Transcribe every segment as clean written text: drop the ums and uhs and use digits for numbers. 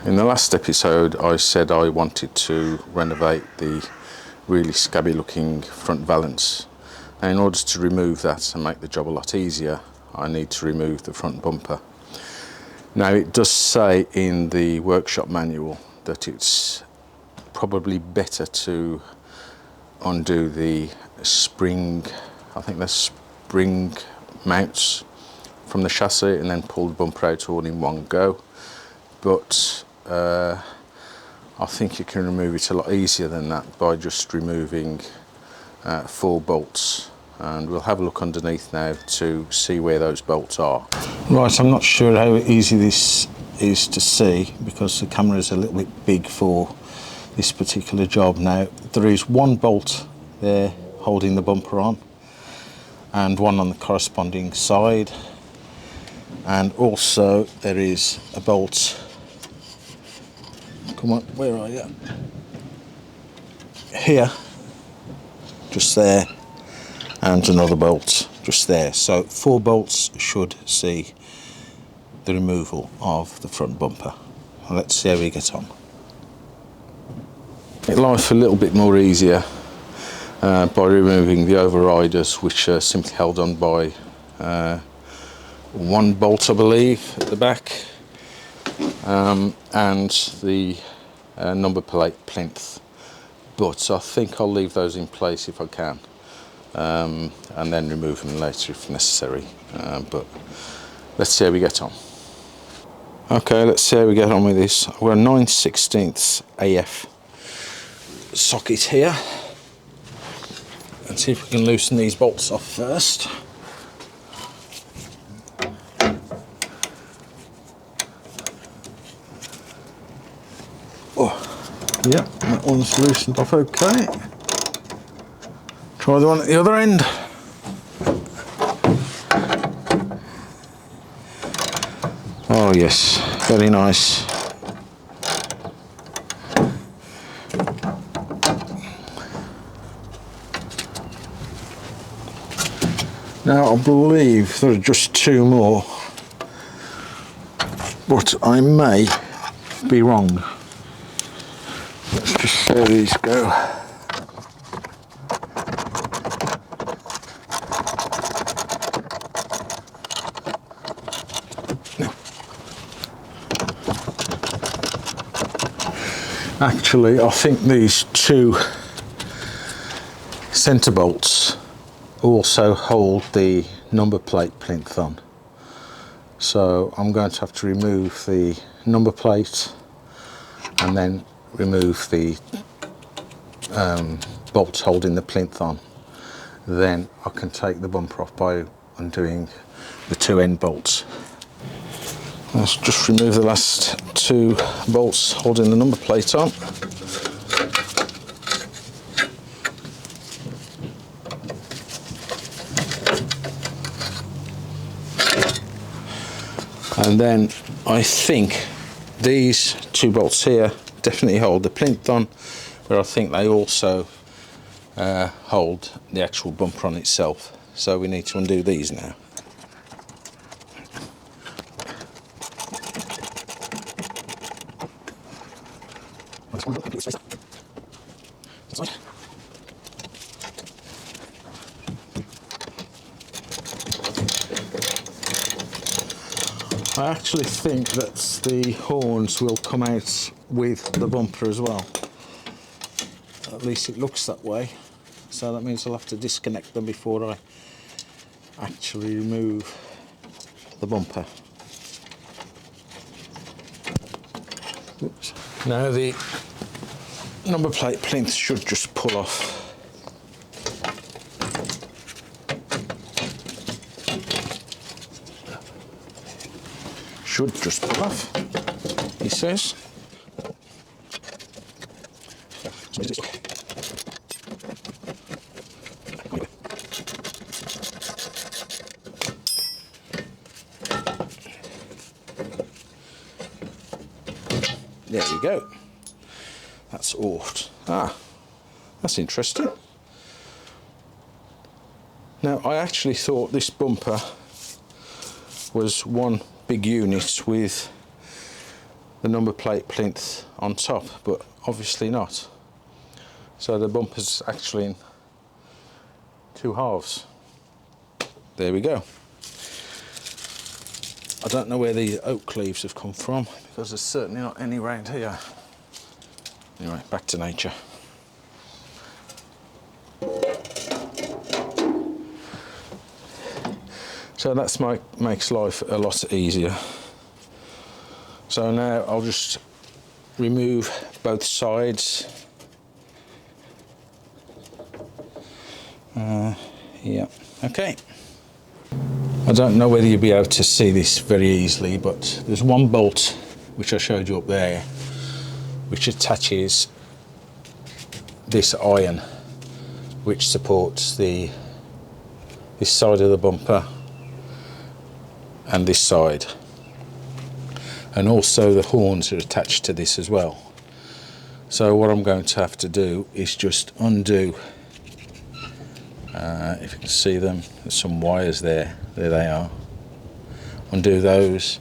In the last episode I said I wanted to renovate the really scabby looking front valance. Now in order to remove that and make the job a lot easier, I need to remove the front bumper. Now it does say in the workshop manual that it's probably better to undo the spring, I think the spring mounts from the chassis and then pull the bumper out all in one go. But I think you can remove it a lot easier than that by just removing 4 bolts, and we'll have a look underneath now to see where those bolts are. Right, I'm not sure how easy this is to see because the camera is a little bit big for this particular job. Now there is 1 bolt there holding the bumper on and 1 on the corresponding side, and also there is a bolt, come on, where are you? Here, just there, and another bolt just there. So 4 bolts should see the removal of the front bumper. Well, let's see how we get on. Make life a little bit more easier by removing the overriders, which are simply held on by 1 bolt, I believe, at the back, and the number plate plinth. But I think I'll leave those in place if I can, and then remove them later if necessary. But let's see how we get on. Okay, let's see how we get on with this. I've got a 9/16 AF socket here. Let's see if we can loosen these bolts off first. Yeah, that one's loosened off okay. Try the one at the other end. Oh yes, very nice. Now I believe there are just 2 more, but I may be wrong. Let's just see how these go. No. Actually, I think these 2 centre bolts also hold the number plate plinth on. So I'm going to have to remove the number plate and then remove the bolts holding the plinth on. Then I can take the bumper off by undoing the 2 end bolts. Let's just remove the last 2 bolts holding the number plate on. And then I think these 2 bolts here definitely hold the plinth on, but I think they also hold the actual bumper on itself. So we need to undo these now. I actually think that the horns will come out with the bumper as well. At least it looks that way. So that means I'll have to disconnect them before I actually remove the bumper. Oops. Now the number plate plinth should just pull off. Should just pull off, he says. There we go. That's aft. Ah, that's interesting. Now, I actually thought this bumper was one big unit with the number plate plinth on top, but obviously not. So the bumper's actually in two halves. There we go. I don't know where the oak leaves have come from, because there's certainly not any around here. Anyway, back to nature. So that's makes life a lot easier. So now I'll just remove both sides. Yeah, okay. I don't know whether you'll be able to see this very easily, but there's one bolt which I showed you up there, which attaches this iron, which supports this side of the bumper and this side, and also the horns are attached to this as well. So what I'm going to have to do is just undo, if you can see them, there's some wires there they are, undo those,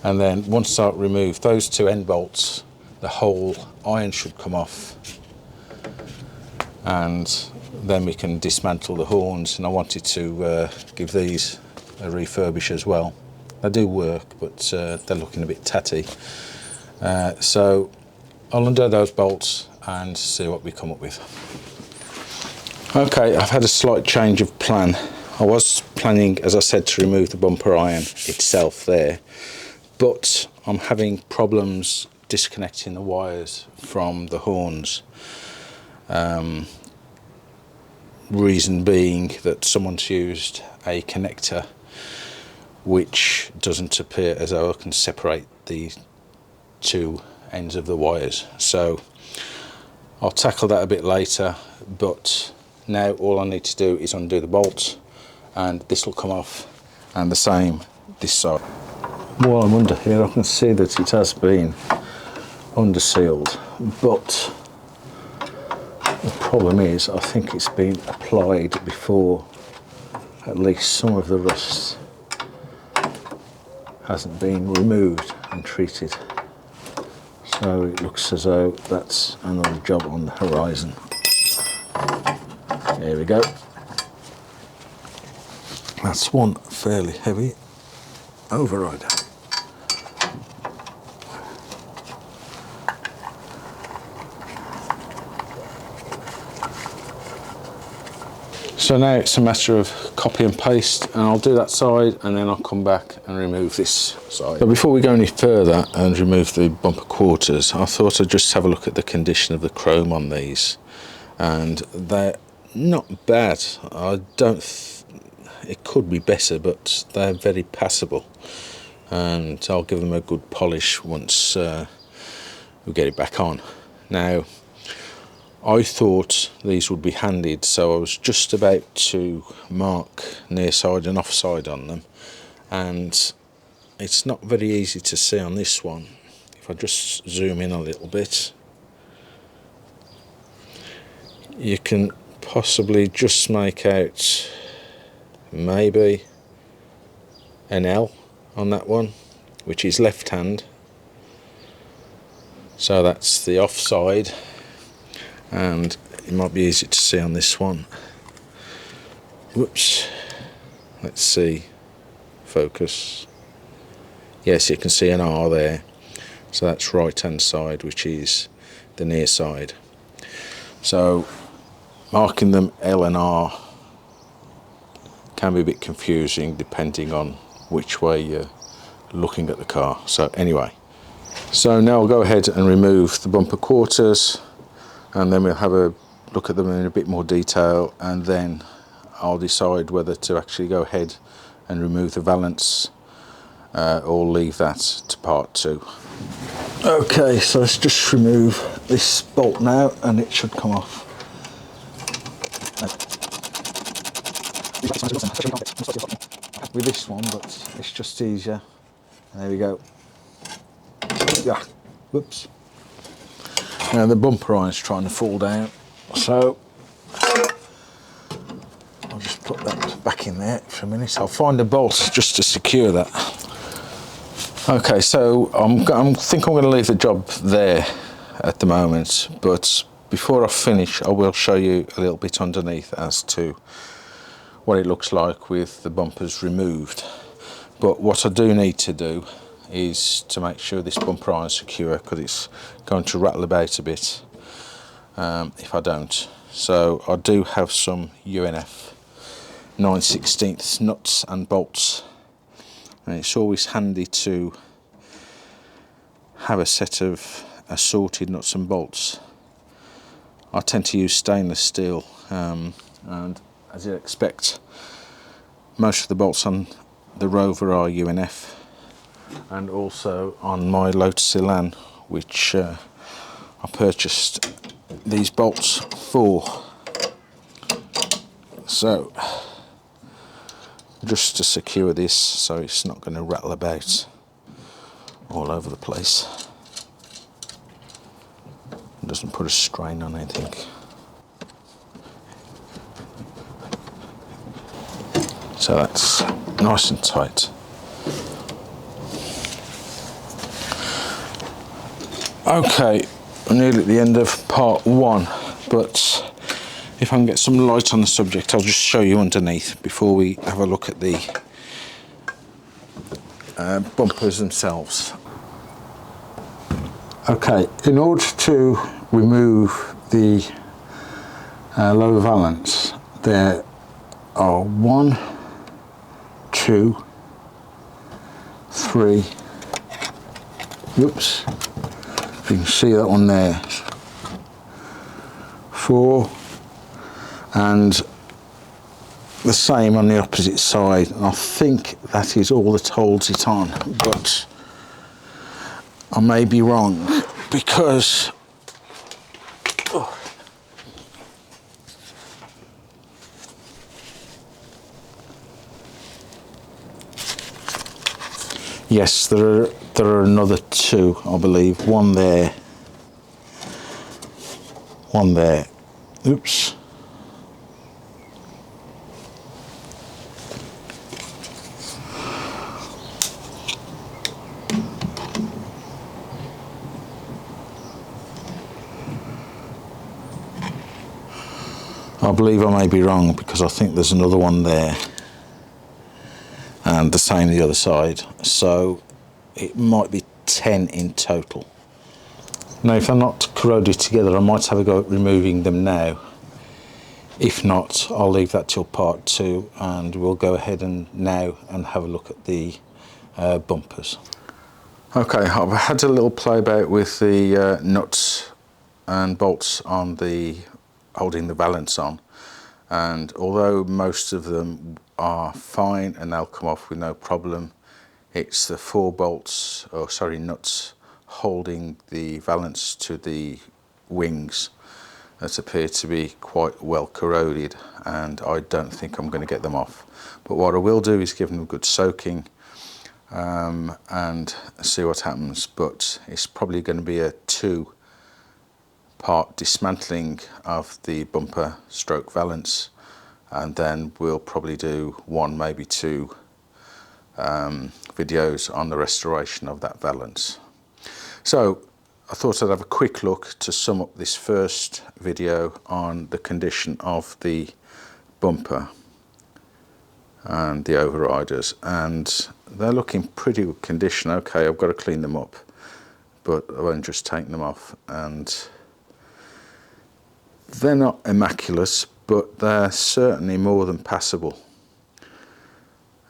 and then once I remove those two end bolts, the whole iron should come off, and then we can dismantle the horns. And I wanted to give these a refurbish as well. They do work, but they're looking a bit tatty. So I'll undo those bolts and see what we come up with. Okay, I've had a slight change of plan. I was planning, as I said, to remove the bumper iron itself there, but I'm having problems disconnecting the wires from the horns. Reason being that someone's used a connector which doesn't appear as though I can separate the two ends of the wires. So I'll tackle that a bit later, but now all I need to do is undo the bolts, and this will come off, and the same this side. While I'm under here, I can see that it has been under sealed, but the problem is I think it's been applied before at least some of the rust hasn't been removed and treated. So it looks as though that's another job on the horizon. There we go. That's one fairly heavy overrider. So now it's a matter of copy and paste, and I'll do that side and then I'll come back and remove this side. But before we go any further and remove the bumper quarters, I thought I'd just have a look at the condition of the chrome on these, and they're not bad. It could be better, but they're very passable, and I'll give them a good polish once we get it back on. Now, I thought these would be handed, so I was just about to mark near side and offside on them, and it's not very easy to see on this one. If I just zoom in a little bit, you can possibly just make out maybe an L on that one, which is left hand, so that's the offside. And it might be easy to see on this one. Whoops. Let's see. Focus. Yes, you can see an R there. So that's right hand side, which is the near side. So marking them L and R can be a bit confusing depending on which way you're looking at the car. So anyway. So now I'll go ahead and remove the bumper quarters, and then we'll have a look at them in a bit more detail, and then I'll decide whether to actually go ahead and remove the valance or leave that to part two. Okay, so let's just remove this bolt now and it should come off. With this one, but it's just easier. There we go. Yeah, whoops. Now the bumper iron's trying to fall down, so I'll just put that back in there for a minute. I'll find a bolt just to secure that. Okay, so I think I'm going to leave the job there at the moment, but before I finish I will show you a little bit underneath as to what it looks like with the bumpers removed. But what I do need to do is to make sure this bumper iron is secure, because it's going to rattle about a bit if I don't. So I do have some UNF 9/16 nuts and bolts, and it's always handy to have a set of assorted nuts and bolts. I tend to use stainless steel, and as you'd expect, most of the bolts on the Rover are UNF, and also on my Lotus Elan, which I purchased these bolts for. So just to secure this so it's not going to rattle about all over the place, it doesn't put a strain on anything. So that's nice and tight. Okay, I'm nearly at the end of part one, but if I can get some light on the subject, I'll just show you underneath before we have a look at the bumpers themselves. Okay, in order to remove the lower valance, there are 1, 2, 3, oops, you can see that one there, 4, and the same on the opposite side. And I think that is all that holds it on, but I may be wrong, because yes, there are another 2, I believe. One there, one there. Oops. I believe I may be wrong, because I think there's another one there and the same the other side, so it might be 10 in total. Now, if they're not corroded together, I might have a go at removing them now. If not, I'll leave that till part 2, and we'll go ahead and now and have a look at the bumpers. Okay, I've had a little play about with the nuts and bolts on the holding the Valance on, and although most of them are fine and they'll come off with no problem, it's the 4 bolts, or sorry, nuts holding the Valance to the wings that appear to be quite well corroded, and I don't think I'm going to get them off. But what I will do is give them a good soaking and see what happens. But it's probably going to be a 2-part dismantling of the bumper stroke Valance, and then we'll probably do 1, maybe 2 videos on the restoration of that Valance. So I thought I'd have a quick look to sum up this first video on the condition of the bumper and the overriders, and they're looking pretty good condition. Okay, I've got to clean them up, but I won't just take them off, and they're not immaculate, but they're certainly more than passable,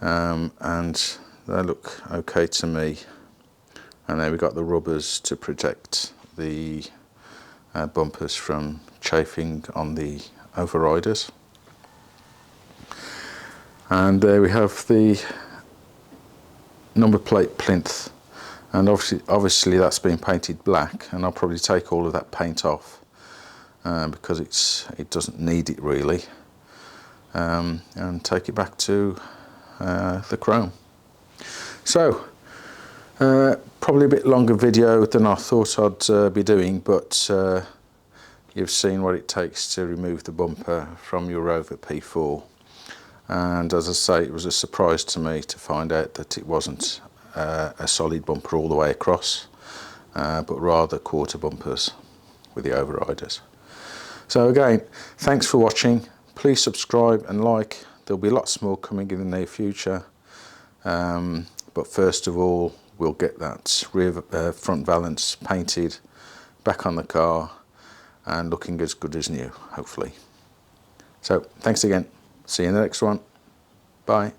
and they look okay to me. And then we've got the rubbers to protect the bumpers from chafing on the overriders. And there we have the number plate plinth, and obviously that's been painted black, and I'll probably take all of that paint off because it doesn't need it really, and take it back to the chrome. So probably a bit longer video than I thought I'd be doing, but you've seen what it takes to remove the bumper from your Rover P4, and as I say, it was a surprise to me to find out that it wasn't a solid bumper all the way across, but rather quarter bumpers with the overriders. So again, thanks for watching. Please subscribe and like. There'll be lots more coming in the near future. But first of all, we'll get that rear front valance painted back on the car and looking as good as new, hopefully. So thanks again. See you in the next one. Bye.